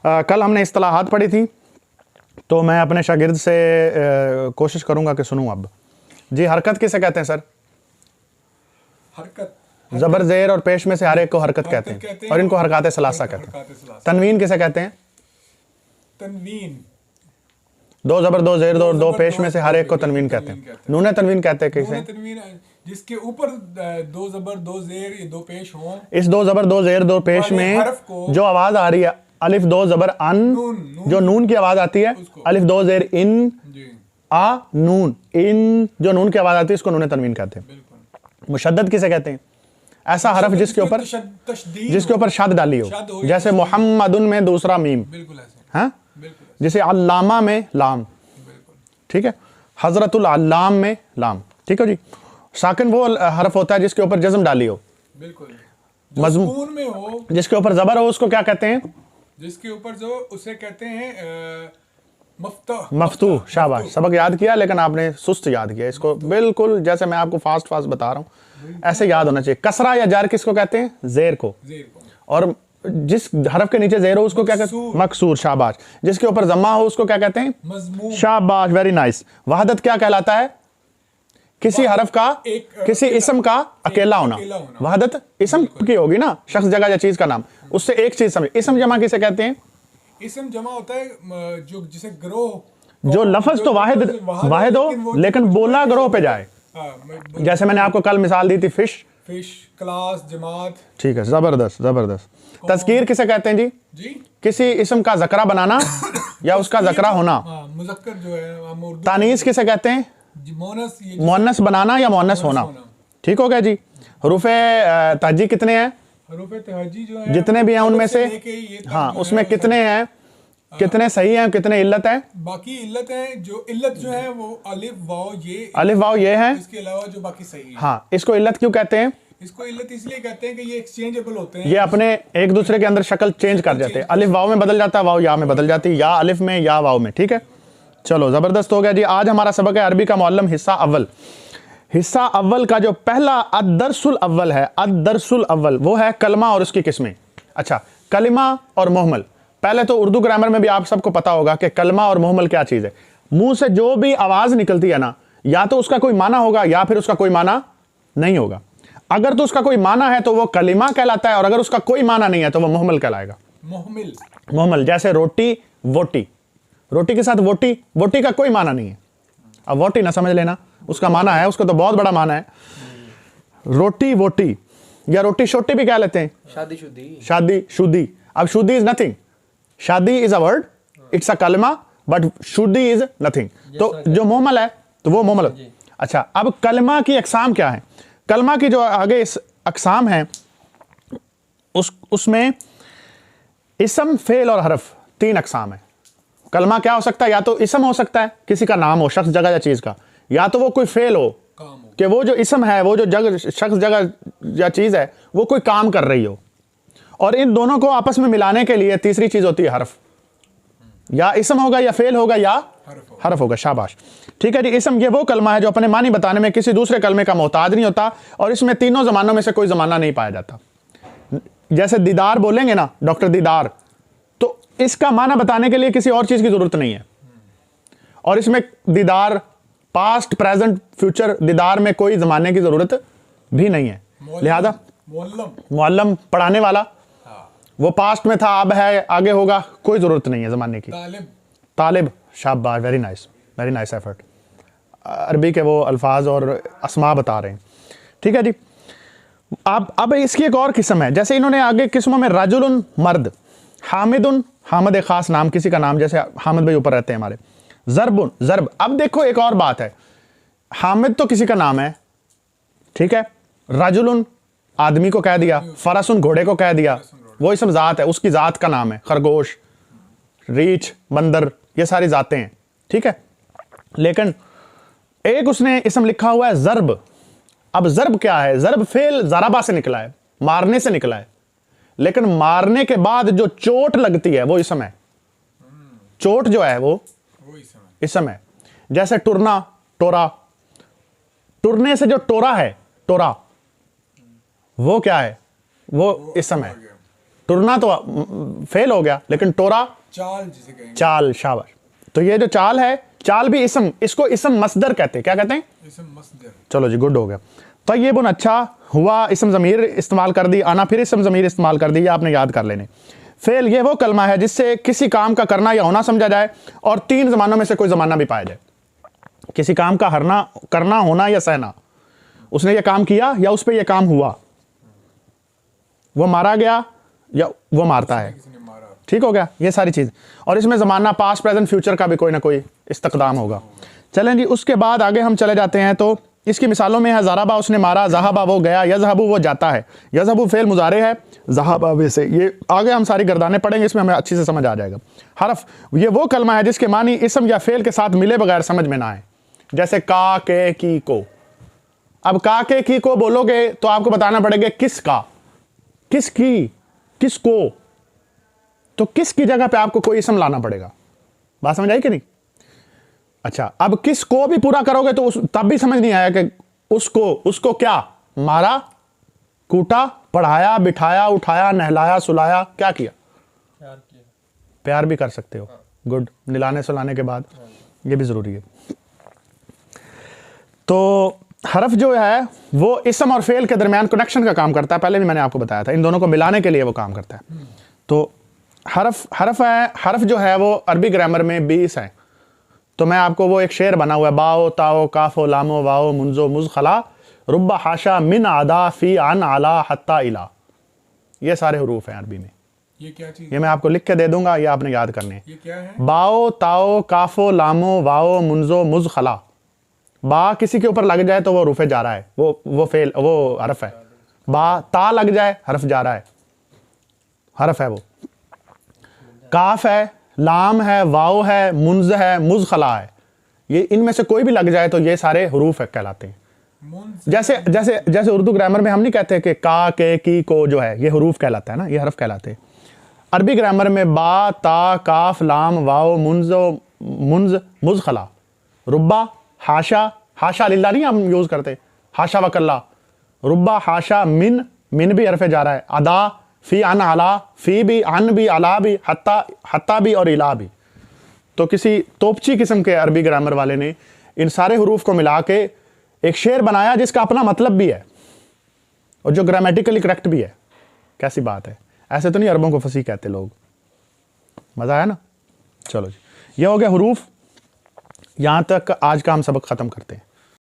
कल हमने इस्तिलाहात पढ़ी थी, तो मैं अपने शागिर्द से कोशिश करूंगा कि सुनूं अब। जी, हरकत किसे कहते हैं सर? हरकत जबर ज़ेर और पेश में से हर एक को हरकत कहते हैं और इनको हरकत सलासा कहते हैं। तनवीन किसे कहते हैं? तनवीन दो जबर दो ज़ेर दो दो पेश में से हर एक को तनवीन कहते हैं। नूने तनवीन कहते हैं किसे? तनवीन जिसके ऊपर दो जबर दो जेर ये दो पेश हों। इस दो जबर दो ज़ेर दो पेश में जो आवाज आ रही है, अलिफ दो जबर अन, जो नून की आवाज आती है, अलिफ दो ज़ेर इन, आ नून, इन जो नून की आवाज आती है इसको नूने तनवीन कहते हैं। मुशद्दद किसे कहते हैं? ऐसा हरफ जिसके ऊपर शद डाली हो, जैसे मुहम्मदुन में दूसरा मीम, हाँ, जैसे अल्लामा में लाम, ठीक है, हजरतुल अल्लाम में लाम, ठीक है जी। साकिन वो हरफ होता है जिसके ऊपर जज्म डाली हो, मज़मून में हो, जिसके ऊपर जबर हो उसको क्या कहते हैं? जिसके ऊपर जो उसे कहते हैं मफ्तूह। शाबाश, सबक याद किया लेकिन आपने सुस्त याद किया इसको, बिल्कुल जैसे मैं आपको फास्ट फास्ट बता रहा हूँ ऐसे याद होना चाहिए। कसरा या जार किसको कहते हैं? जेर को। और जिस हरफ के नीचे जेर हो उसको क्या कहते हैं? मकसूर। शाबाश। जिसके ऊपर जम्मा हो उसको क्या कहते हैं? मज़मूम। शाबाश, वेरी नाइस। वहदत क्या कहलाता है? किसी हरफ का किसी इस्म का अकेला होना। वहदत इस्म की होगी ना, शख्स जगह या चीज का नाम, उससे एक चीज समझ। इस्म जमा किसे कहते हैं? इस्म जमा होता है जो जिसे ग्रोह, जो लफ्ज तो वाहिद हो लेकिन बोला ग्रोह पे जाए। जैसे मैंने आपको कल मिसाल दी थी, फिश, क्लास, जमात। ठीक है, जबरदस्त जबरदस्त। तज़कीर किसे कहते हैं जी? किसी इस्म का ज़करा बनाना या उसका ज़करा होना। मुज़क्कर जो है। तानीस किसे कहते हैं? मुअन्नस बनाना या मुअन्नस होना। ठीक हो गया जी। हुरूफ़े तहजी कितने हैं? हुरूफ़े तहजी जो है जितने भी हैं उनमें से, हाँ, उसमें कितने हैं, कितने सही हैं, कितने इल्लत हैं? बाकी इल्लत हैं, जो इल्लत जो है वो अलिफ वाव ये है, इसके अलावा जो बाकी सही है। हाँ, इसको इल्लत क्यों कहते हैं? इसको इल्लत इसलिए कहते हैं कि ये एक्सचेंजेबल होते हैं, ये अपने एक दूसरे के अंदर शक्ल चेंज कर जाते हैं। अलिफ वाव में बदल जाता है, वाव या में बदल जाती है, या अलिफ में या वाव में। ठीक है, चलो जबरदस्त हो गया जी। आज हमारा सबक है अरबी का मुअल्लम हिस्सा अव्वल। हिस्सा अव्वल का जो पहला अद्दरसुल अव्वल है, अद्दरसुल अव्वल, वो है कलमा और उसकी किस्में। अच्छा, कलिमा और मुहमल। पहले तो उर्दू ग्रामर में भी आप सबको पता होगा कि कलमा और मुहमल क्या चीज़ है। मुंह से जो भी आवाज़ निकलती है ना, या तो उसका कोई माना होगा या फिर उसका कोई माना नहीं होगा। अगर तो उसका कोई माना है तो वो कलिमा कहलाता है, और अगर उसका कोई माना नहीं है तो वो मुहमल कहलाएगा। मुहमल जैसे रोटी, वोटी। रोटी के साथ वोटी, वोटी का कोई माना नहीं है। अब वोटी ना समझ लेना, उसका माना है, उसका तो बहुत बड़ा माना है। रोटी वोटी, या रोटी शोटी भी कह लेते हैं, शादी शुदी। अब शुदी इज नथिंग, शादी is a word, it's a कलमा, बट शुदी इज नथिंग। तो जो मुहमल है तो वो मुहमल। अच्छा, अब कलमा की अकसाम क्या है? कलमा की जो आगे इस अकसाम है उसमें इसम, फेल और हरफ, तीन अकसाम है। कलमा क्या हो सकता है? या तो इसम हो सकता है, किसी का नाम हो, शख्स जगह या चीज का, या तो वो कोई फेल हो कि वो जो इसम है, वो जो शख्स जगह या चीज है, वो कोई काम कर रही हो। और इन दोनों को आपस में मिलाने के लिए तीसरी चीज होती है हरफ। या इसम होगा, या फेल होगा, या हरफ होगा। शाबाश, ठीक है जी। इसम ये वो कलमा है जो अपने मानी बताने में किसी दूसरे कलमे का मोहताज नहीं होता, और इसमें तीनों जमानों में से कोई जमाना नहीं पाया जाता। जैसे दीदार बोलेंगे ना, डॉक्टर दीदार, तो इसका माना बताने के लिए किसी और चीज की जरूरत नहीं है। और इसमें दीदार, पास्ट, प्रेजेंट, फ्यूचर, दीदार में कोई जमाने की जरूरत भी नहीं है। लिहाजा मुअल्लम पढ़ाने वाला, वो पास्ट में था, अब है, आगे होगा, कोई जरूरत नहीं है जमाने की। तालिब, शाबाश, very nice, very nice effort. अरबी के वो अल्फाज और अस्मा बता रहे हैं। ठीक है जी। अब इसकी एक और किस्म है, जैसे इन्होंने आगे किस्मों में राजुलन, मर्द, हामिदुन, हामद एक खास नाम, किसी का नाम, जैसे हामिद भाई ऊपर रहते हैं हमारे। जरबुन, जरब। अब देखो एक और बात है, हामिद तो किसी का नाम है, ठीक है, राजुलन आदमी को कह दिया, फरसुन घोड़े को कह दिया, वो इसम जात है, उसकी जात का नाम है। खरगोश, रीछ, बंदर, ये सारी जातें हैं, ठीक है। लेकिन एक उसने इसम लिखा हुआ है जरब। अब जरब क्या है? जरब फेल जराबा से निकला है, मारने से निकला है, लेकिन मारने के बाद जो चोट लगती है वो इसम है। चोट जो है वो इसम है। जैसे टुरना, टोरा, टुरने से जो टोरा है, टोरा, वो क्या है? वो इसम है। टुरना तो फेल हो गया, लेकिन टोरा चाल जिसे कहेंगे, चाल, शाबाश। तो ये जो चाल है, चाल भी इसम, इसको इसम मसदर कहते हैं। क्या कहते हैं? इसम मसदर। चलो जी, गुड हो गया। तय्यबुन अच्छा हुआ, इसम ज़मीर इस्तेमाल कर दी, आना फिर इसम ज़मीर इस्तेमाल कर दी, ये आपने याद कर लेने। फेल ये वो कलमा है जिससे किसी काम का करना या होना समझा जाए और 3 ज़मानों में से कोई ज़माना भी पाया जाए। किसी काम का करना, होना या सहना, उसने ये काम किया या उस पर यह काम हुआ, वो मारा गया या वो मारता है, किसी ने मारा। ठीक हो गया, ये सारी चीज़। और इसमें ज़माना पास्ट प्रेजेंट फ्यूचर का भी कोई ना कोई इस्तकदाम होगा। चलें जी, उसके बाद आगे हम चले जाते हैं। तो इसकी मिसालों में है ज़राबा उसने मारा, ज़हाबा वो गया, यज़हबु वो जाता है। यज़हबु फेल मुजारे है, ज़हाबा वैसे। ये आगे हम सारी गर्दानें पढ़ेंगे, इसमें हमें अच्छी से समझ आ जाएगा। हरफ ये वो कलमा है जिसके मानी इसम या फेल के साथ मिले बगैर समझ में ना आए, जैसे का, के, की, को। अब का, के, की, को बोलोगे तो आपको बताना पड़ेगा किसका, किसकी, किसको। तो किसकी जगह पे आपको कोई इसम लाना पड़ेगा। बात समझ आई कि नहीं? अच्छा, अब किसको भी पूरा करोगे तो तब भी समझ नहीं आया कि उसको क्या मारा, कूटा, पढ़ाया, बिठाया, उठाया, नहलाया, सुलाया, क्या किया? प्यार भी कर सकते हो। गुड, निलाने सुलाने के बाद ये भी जरूरी है। तो हरफ जो है वो इसम और फेल के दरमियान कनेक्शन का काम करता है। पहले भी मैंने आपको बताया था, इन दोनों को मिलाने के लिए वो काम करता है। तो हरफ जो है वो अरबी ग्रामर में 20 है। तो मैं आपको वो एक शेर बना हुआ है, बाओ ताओ काफो लामो वाओ मुंजो मुज खला रुब्बा हाशा मिन आदा फी अन आला हत्ता इला। ये सारे हरूफ हैं अरबी में। ये क्या चीज? ये मैं आपको लिख के दे दूंगा, ये आपने याद करने हैं। ये क्या है? बाओ ताओ काफो लामो वाओ मुंजो मुज खला। बा किसी के ऊपर लग जाए तो वो रूफे जा रहा है, वो हरफ है। बा ता लग जाए हरफ जा रहा है, हरफ है वो। काफ है, लाम है, वाओ है, मुंज है, मुज खला है। ये इनमें से कोई भी लग जाए तो ये सारे हरूफ कहलाते हैं। जैसे जैसे जैसे उर्दू ग्रामर में हम नहीं कहते कि का, के, की, को जो है ये हरूफ कहलाता है ना, ये हरफ कहलाते हैं। अरबी ग्रामर में बा, ता, काफ, लाम, वाओ, मुंज, मुज खला, रुब्बा, हाशा लिल्ला नहीं हम यूज करते, हाशा वकल्ला, रुब्बा, हाशा, मिन भी हरफे जा रहा है, अदा, फी अन आला, फी भी, अन भी, अला भी, हत्ता भी और इला भी। तो किसी तोपची किस्म के अरबी ग्रामर वाले ने इन सारे हरूफ को मिला के एक शेर बनाया जिसका अपना मतलब भी है और जो ग्रामेटिकली करेक्ट भी है। कैसी बात है, ऐसे तो नहीं अरबों को फसीह कहते लोग। मजा आया ना? चलो जी, ये हो गया हरूफ। यहां तक आज का हम सबक खत्म करते हैं।